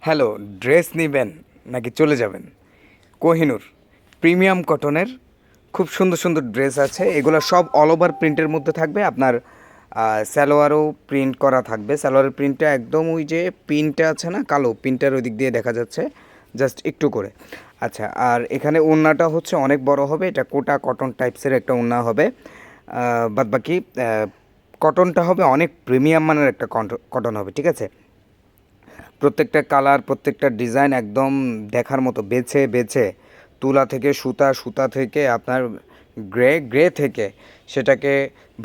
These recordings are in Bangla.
হ্যালো, ড্রেস নিবেন নাকি চলে যাবেন? কোহিনূর প্রিমিয়াম কটনের খুব সুন্দর সুন্দর ড্রেস আছে। এগুলো সব অল ওভার প্রিন্টের মধ্যে থাকবে। আপনার সালোয়ারও প্রিন্ট করা থাকবে। সালোয়ারের প্রিন্টটা একদম ওই যে পিনটা আছে না, কালো পিনটার ওই দিক দিয়ে দেখা যাচ্ছে জাস্ট একটু করে। আচ্ছা, আর এখানে ওড়নাটা হচ্ছে অনেক বড় হবে। এটা কোটা কটন টাইপসের একটা ওড়না হবে। বাদবাকি কটনটা হবে অনেক প্রিমিয়াম মানের একটা কটন হবে, ঠিক আছে? প্রত্যেকটা কালার, প্রত্যেকটা ডিজাইন একদম দেখার মতো বেছে বেছে, তুলা থেকে সুতা, সুতা থেকে আপনার গ্রে থেকে সেটাকে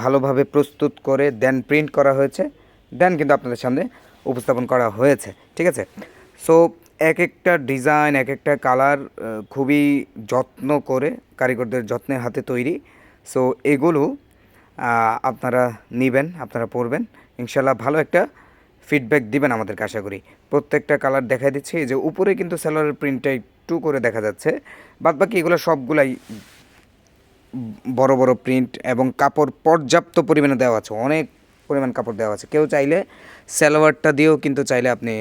ভালোভাবে প্রস্তুত করে দেন প্রিন্ট করা হয়েছে, দেন কিন্তু আপনাদের সামনে উপস্থাপন করা হয়েছে, ঠিক আছে? সো এক একটা ডিজাইন, এক একটা কালার খুবই যত্ন করে কারিগরদের যত্নে হাতে তৈরি। সো এগুলো আপনারা নেবেন, আপনারা পরবেন, ইনশাল্লাহ ভালো একটা ফিডব্যাক দিবেন আমাদেরকে আশা করি। প্রত্যেকটা কালার দেখাই দিচ্ছি। এই যে উপরে কিন্তু সালোয়ারের প্রিন্টটা একটু করে দেখা যাচ্ছে, বাদবাকি এগুলো সবগুলাই বড় বড় প্রিন্ট এবং কাপড় পর্যাপ্ত পরিমাণে দেওয়া আছে, অনেক পরিমাণ কাপড় দেওয়া আছে। কেউ চাইলে সালোয়ারটা দিয়েও কিন্তু চাইলে আপনি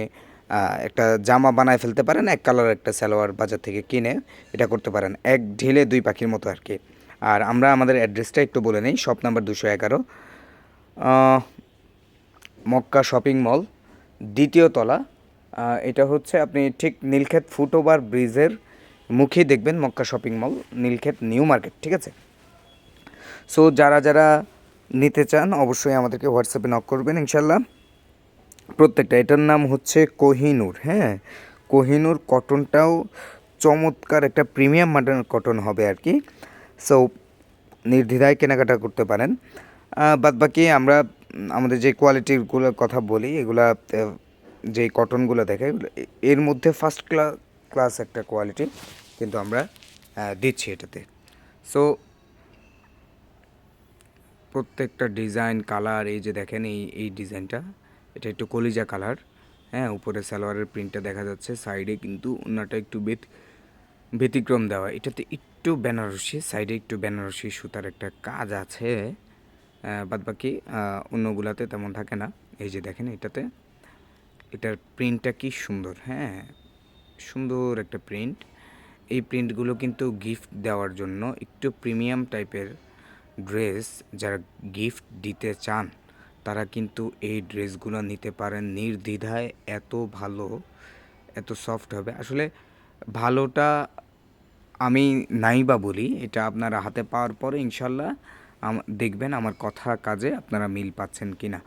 একটা জামা বানায় ফেলতে পারেন, এক কালার একটা সালোয়ার বাজার থেকে কিনে এটা করতে পারেন, এক ঢিলে দুই পাখির মতো আর কি। আর আমরা আমাদের অ্যাড্রেসটা একটু বলে নিই। Shop number 211, Mecca shopping mall, দ্বিতীয় তলা। এটা হচ্ছে আপনি ঠিক নীলক্ষেত ফুটওভার ব্রিজের মুখেই দেখবেন Mecca shopping mall, Nilkhet new market, ঠিক আছে? সো যারা যারা নিতে চান অবশ্যই আমাদেরকে হোয়াটসঅ্যাপে নক করবেন ইনশাল্লাহ। প্রত্যেকটা, এটার নাম হচ্ছে কোহিনূর। হ্যাঁ, কোহিনূর কটনটাও চমৎকার একটা প্রিমিয়াম মানের কটন হবে আর কি। সো নির্দ্বিধায় কেনাকাটা করতে পারেন। বাদবাকি আমরা আমাদের যে কোয়ালিটিগুলোর কথা বলি, এগুলা যে কটনগুলো দেখে এর মধ্যে ফার্স্ট ক্লাস একটা কোয়ালিটি কিন্তু আমরা দিচ্ছি এটাতে। সো প্রত্যেকটা ডিজাইন কালার, এই যে দেখেন এই ডিজাইনটা, এটা একটু কলিজা কালার। হ্যাঁ, উপরে সালোয়ারের প্রিন্টটা দেখা যাচ্ছে, সাইডে কিন্তু ওনাটা একটু ব্যতিক্রম দেওয়া। এটাতে একটু বেনারসি, সাইডে একটু বেনারসি সুতার একটা কাজ আছে। বাদবাকি অন্যগুলাতে তেমন থাকে না। এই যে দেখেন এটাতে, এটার প্রিন্টটা কি সুন্দর। হ্যাঁ, সুন্দর একটা প্রিন্ট। এই প্রিন্টগুলো কিন্তু গিফট দেওয়ার জন্য একটু প্রিমিয়াম টাইপের ড্রেস যারা গিফট দিতে চান তারা কিন্তু এই ড্রেসগুলো নিতে পারেন নির্দ্বিধায়। এত ভালো, এত সফট হবে আসলে। ভালোটা আমি নাই বা বলি, এটা আপনারা হাতে পাওয়ার পরে ইনশাল্লাহ দেখবেন আমার কথা কাজে আপনারা মিল পাচ্ছেন কি না।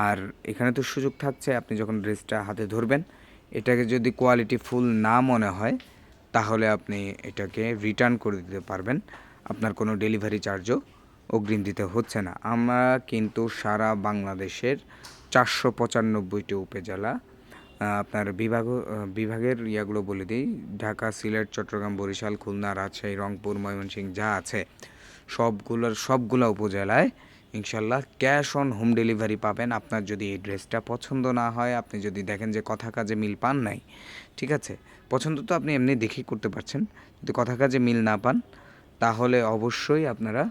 আর এখানে তো সুযোগ থাকছে, আপনি যখন ড্রেসটা হাতে ধরবেন, এটাকে যদি কোয়ালিটি ফুল না মনে হয় তাহলে আপনি এটাকে রিটার্ন করে দিতে পারবেন। আপনার কোনো ডেলিভারি চার্জও অগ্রিম দিতে হচ্ছে না। আমরা কিন্তু সারা বাংলাদেশের 495টি উপজেলা, আপনার বিভাগের ইয়াগুলো বলে দিই, ঢাকা, সিলেট, চট্টগ্রাম, বরিশাল, খুলনা, রাজশাহী, রংপুর, ময়মনসিংহ যা আছে সবগুলা উপজেলায় ইনশাল্লাহ ক্যাশ অন হোম ডেলিভারি পাবেন। আপনার যদি এই ড্রেসটা পছন্দ না হয়, আপনি যদি দেখেন যে কথা কাজে মিল পান নাই, ঠিক আছে, পছন্দ তো আপনি এমনি দেখেই করতে পারছেন, যদি কথা কাজে মিল না পান তাহলে অবশ্যই আপনারা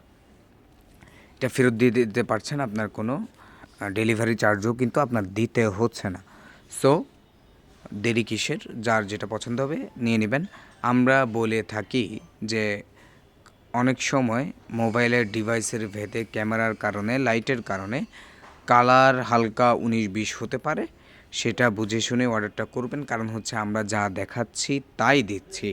এটা ফেরত দিয়ে দিতে পারছেন। আপনার কোনো ডেলিভারি চার্জও কিন্তু আপনার দিতে হচ্ছে না। সো দেরি কিসের, যার যেটা পছন্দ হবে নিয়ে নেবেন। আমরা বলে থাকি যে অনেক সময় মোবাইলের ডিভাইসের ভেদে, ক্যামেরার কারণে, লাইটের কারণে কালার হালকা 19-20 হতে পারে। সেটা বুঝে শুনে অর্ডারটা করবেন, কারণ হচ্ছে আমরা যা দেখাচ্ছি তাই দিচ্ছি।